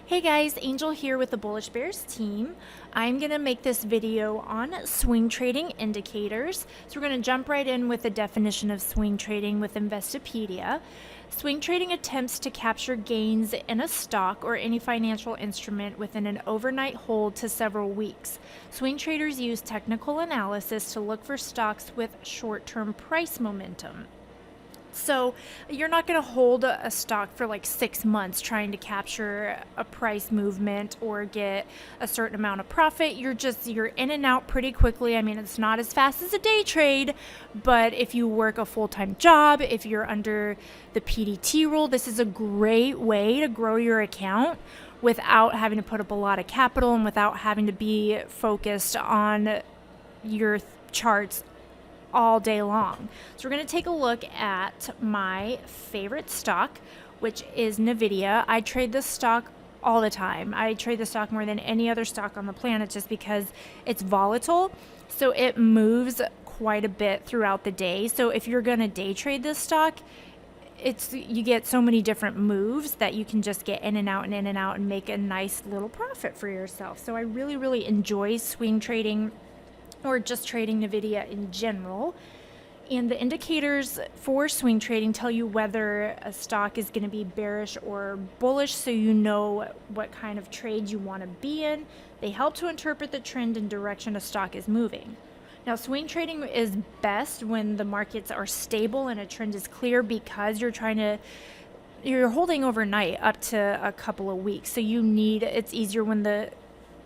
Hey guys, Angel here with the Bullish Bears team. I'm going to make this video on swing trading indicators. So we're going to jump right in with the definition of swing trading with Investopedia. Swing trading attempts to capture gains in a stock or any financial instrument within an overnight hold to several weeks. Swing traders use technical analysis to look for stocks with short-term price momentum. So you're not going to hold a stock for like 6 months trying to capture a price movement or get a certain amount of profit. You're in and out pretty quickly. I mean, it's not as fast as a day trade, but if you work a full-time job, if you're under the PDT rule, this is a great way to grow your account without having to put up a lot of capital and without having to be focused on your charts all day long. So we're going to take a look at my favorite stock, which is Nvidia. I trade this stock all the time. I trade the stock more than any other stock on the planet just because it's volatile. So it moves quite a bit throughout the day. So if you're going to day trade this stock, you get so many different moves that you can just get in and out and in and out and make a nice little profit for yourself. So I really enjoy swing trading or just trading Nvidia in general. And the indicators for swing trading tell you whether a stock is going to be bearish or bullish, so you know what kind of trade you want to be in. They help to interpret the trend and direction a stock is moving. Now, swing trading is best when the markets are stable and a trend is clear because you're holding overnight up to a couple of weeks. So it's easier when the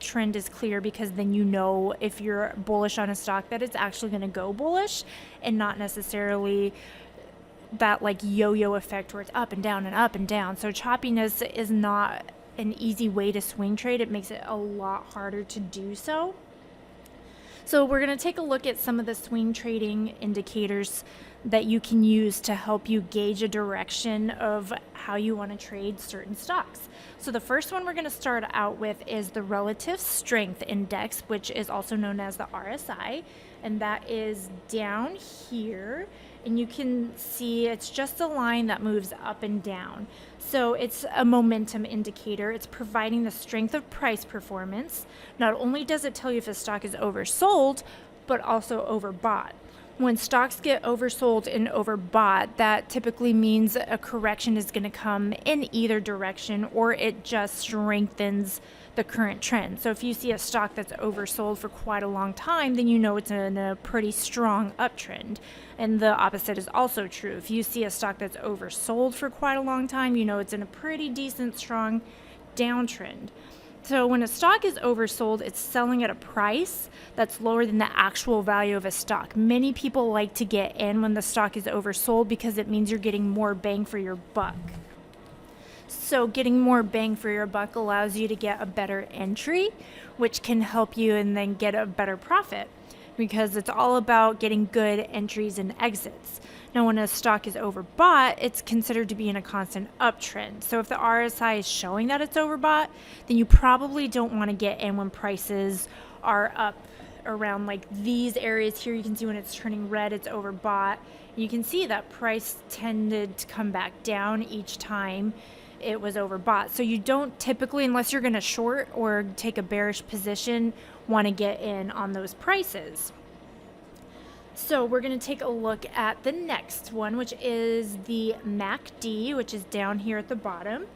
trend is clear because then you know if you're bullish on a stock that it's actually going to go bullish and not necessarily that like yo-yo effect where it's up and down and up and down. So choppiness is not an easy way to swing trade. It makes it a lot harder to do so. So we're going to take a look at some of the swing trading indicators that you can use to help you gauge a direction of how you want to trade certain stocks. So the first one we're going to start out with is the Relative Strength Index, which is also known as the RSI, and that is down here. And you can see it's just a line that moves up and down. So it's a momentum indicator. It's providing the strength of price performance. Not only does it tell you if a stock is oversold, but also overbought. When stocks get oversold and overbought, that typically means a correction is going to come in either direction, or it just strengthens the current trend. So if you see a stock that's oversold for quite a long time, then you know it's in a pretty strong uptrend. And the opposite is also true. If you see a stock that's oversold for quite a long time, you know it's in a pretty decent, strong downtrend. So when a stock is oversold, it's selling at a price that's lower than the actual value of a stock. Many people like to get in when the stock is oversold because it means you're getting more bang for your buck. So getting more bang for your buck allows you to get a better entry, which can help you and then get a better profit because it's all about getting good entries and exits. Now, when a stock is overbought, it's considered to be in a constant uptrend. So if the RSI is showing that it's overbought, then you probably don't want to get in when prices are up around like these areas here. You can see when it's turning red, it's overbought. You can see that price tended to come back down each time it was overbought. So you don't typically, unless you're going to short or take a bearish position, want to get in on those prices. So we're going to take a look at the next one, which is the MACD, which is down here at the bottom.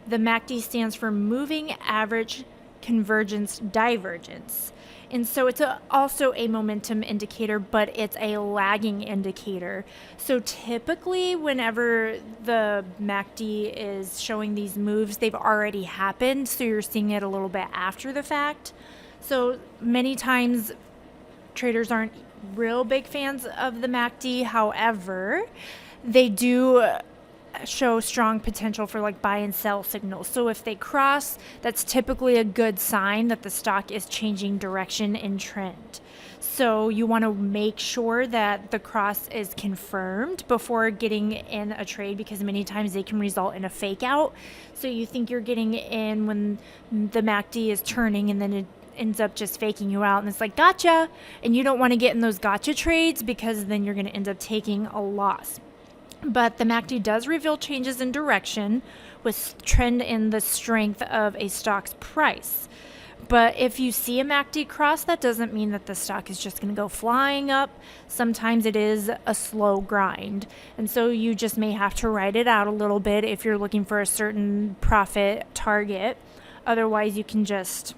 The MACD stands for Moving Average Convergence Divergence. And so it's also a momentum indicator, but it's a lagging indicator. So typically whenever the MACD is showing these moves, they've already happened. So you're seeing it a little bit after the fact. So many times traders aren't real big fans of the MACD. However, they do show strong potential for like buy and sell signals. So if they cross, that's typically a good sign that the stock is changing direction and trend. So you want to make sure that the cross is confirmed before getting in a trade because many times they can result in a fake out. So you think you're getting in when the MACD is turning and then it ends up just faking you out and it's like gotcha, and you don't want to get in those gotcha trades because then you're going to end up taking a loss. But the MACD does reveal changes in direction with trend in the strength of a stock's price. But if you see a MACD cross, that doesn't mean that the stock is just going to go flying up. Sometimes it is a slow grind. And so you just may have to ride it out a little bit if you're looking for a certain profit target. Otherwise, you can just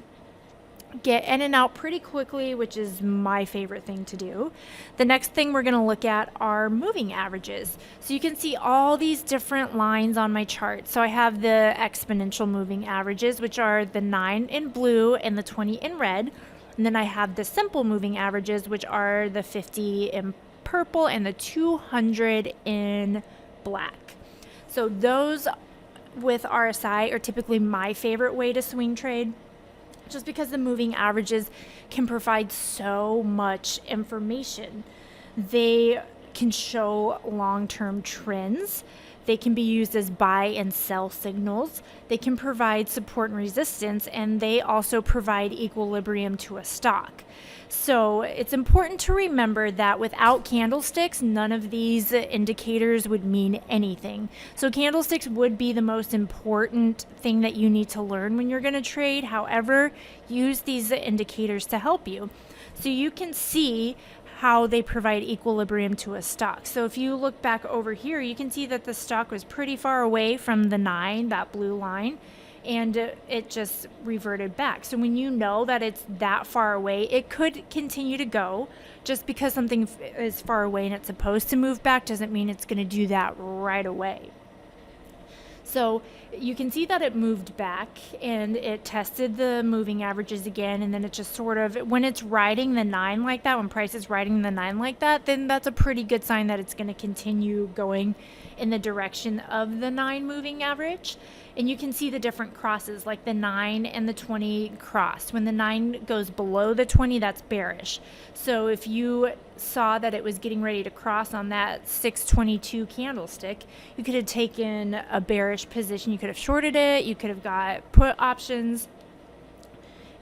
get in and out pretty quickly, which is my favorite thing to do. The next thing we're going to look at are moving averages. So you can see all these different lines on my chart. So I have the exponential moving averages, which are the 9 in blue and the 20 in red. And then I have the simple moving averages, which are the 50 in purple and the 200 in black. So those with RSI are typically my favorite way to swing trade, just because the moving averages can provide so much information. They can show long-term trends. They can be used as buy and sell signals. They can provide support and resistance, and they also provide equilibrium to a stock. So it's important to remember that without candlesticks, none of these indicators would mean anything. So candlesticks would be the most important thing that you need to learn when you're going to trade. However, use these indicators to help you. So you can see how they provide equilibrium to a stock. So if you look back over here, you can see that the stock was pretty far away from the 9, that blue line, and it just reverted back. So when you know that it's that far away, it could continue to go. Just because something is far away and it's supposed to move back doesn't mean it's going to do that right away. So you can see that it moved back and it tested the moving averages again, and then it just sort of, when it's riding the 9 like that, when price is riding the 9 like that, then that's a pretty good sign that it's going to continue going in the direction of the 9 moving average. And you can see the different crosses, like the 9 and the 20 crossed. When the 9 goes below the 20, that's bearish. So if you saw that it was getting ready to cross on that 622 candlestick, you could have taken a bearish position. You could have shorted it. You could have got put options.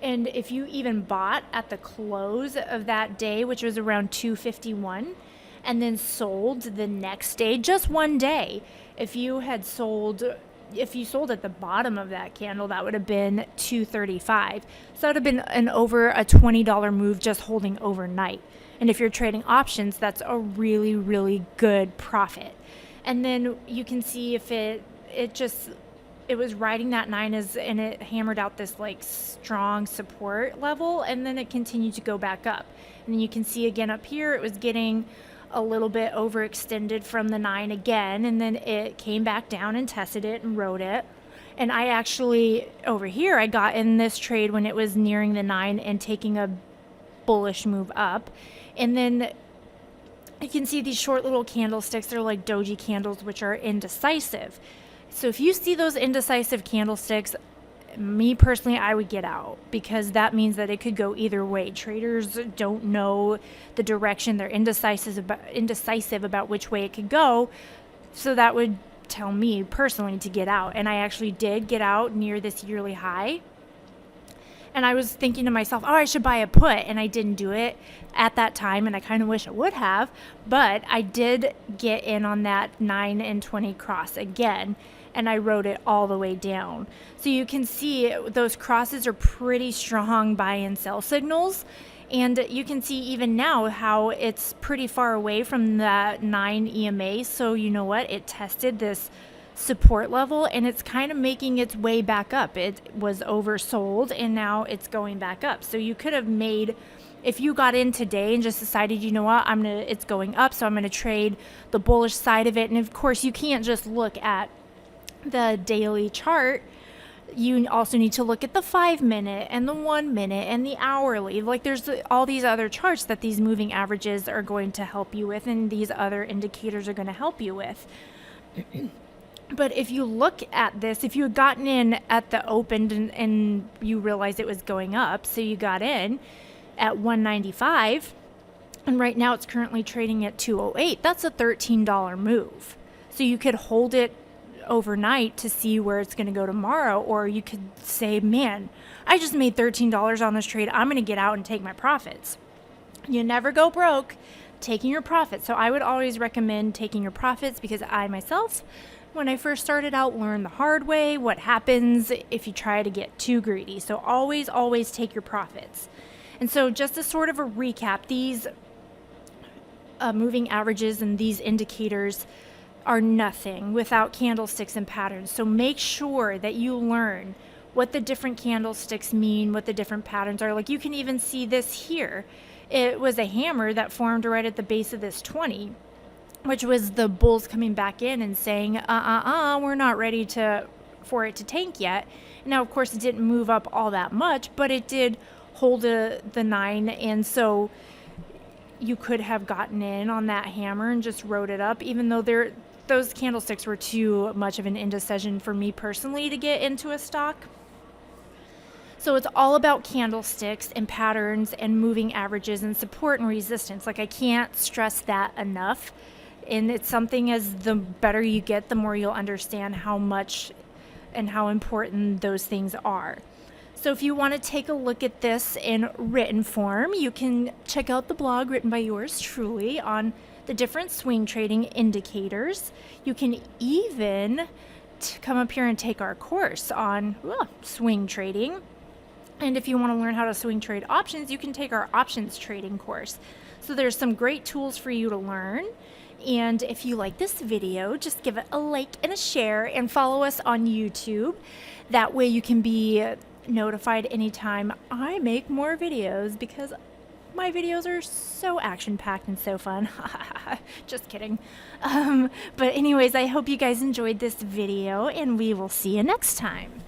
And if you even bought at the close of that day, which was around 251, and then sold the next day, just one day, if you sold at the bottom of that candle, that would have been 235. So that would have been an over a $20 move just holding overnight. And if you're trading options, that's a really, really good profit. And then you can see if it was riding that 9 and it hammered out this like strong support level, and then it continued to go back up. And then you can see again up here, it was getting a little bit overextended from the 9 again, and then it came back down and tested it and rode it. And I actually, over here, I got in this trade when it was nearing the 9 and taking a bullish move up. And then you can see these short little candlesticks. They're like doji candles, which are indecisive. So if you see those indecisive candlesticks, me personally, I would get out, because that means that it could go either way. Traders don't know the direction. They're indecisive about which way it could go. So that would tell me personally to get out. And I actually did get out near this yearly high. And I was thinking to myself, oh, I should buy a put. And I didn't do it at that time. And I kind of wish I would have. But I did get in on that 9 and 20 cross again. And I rode it all the way down. So you can see those crosses are pretty strong buy and sell signals. And you can see even now how it's pretty far away from that 9 EMA. So you know what? It tested this support level and it's kind of making its way back up. It was oversold and now it's going back up. So you could have made, if you got in today and just decided, you know what, it's going up, so I'm going to trade the bullish side of it. And of course, you can't just look at the daily chart. You also need to look at the 5-minute and the 1-minute and the hourly. Like there's all these other charts that these moving averages are going to help you with, and these other indicators are going to help you with. But if you look at this, if you had gotten in at the open and you realized it was going up, so you got in at 195, and right now it's currently trading at 208, that's a $13 move. So you could hold it overnight to see where it's going to go tomorrow, or you could say, man, I just made $13 on this trade. I'm going to get out and take my profits. You never go broke. taking your profits. So I would always recommend taking your profits, because I myself, when I first started out, learned the hard way what happens if you try to get too greedy. So always take your profits. And so just as sort of a recap, these moving averages and these indicators are nothing without candlesticks and patterns. So make sure that you learn what the different candlesticks mean, what the different patterns are. Like, you can even see this here. It was a hammer that formed right at the base of this 20, which was the bulls coming back in and saying, we're not ready for it to tank yet. Now, of course, it didn't move up all that much, but it did hold the 9, and so you could have gotten in on that hammer and just rode it up, even though those candlesticks were too much of an indecision for me personally to get into a stock. So it's all about candlesticks and patterns and moving averages and support and resistance. Like, I can't stress that enough. And it's something, as the better you get, the more you'll understand how much and how important those things are. So if you want to take a look at this in written form, you can check out the blog written by yours truly on the different swing trading indicators. You can even come up here and take our course on swing trading. And if you want to learn how to swing trade options, you can take our options trading course. So there's some great tools for you to learn. And if you like this video, just give it a like and a share, and follow us on YouTube. That way you can be notified anytime I make more videos, because my videos are so action-packed and so fun. Just kidding. But anyways, I hope you guys enjoyed this video, and we will see you next time.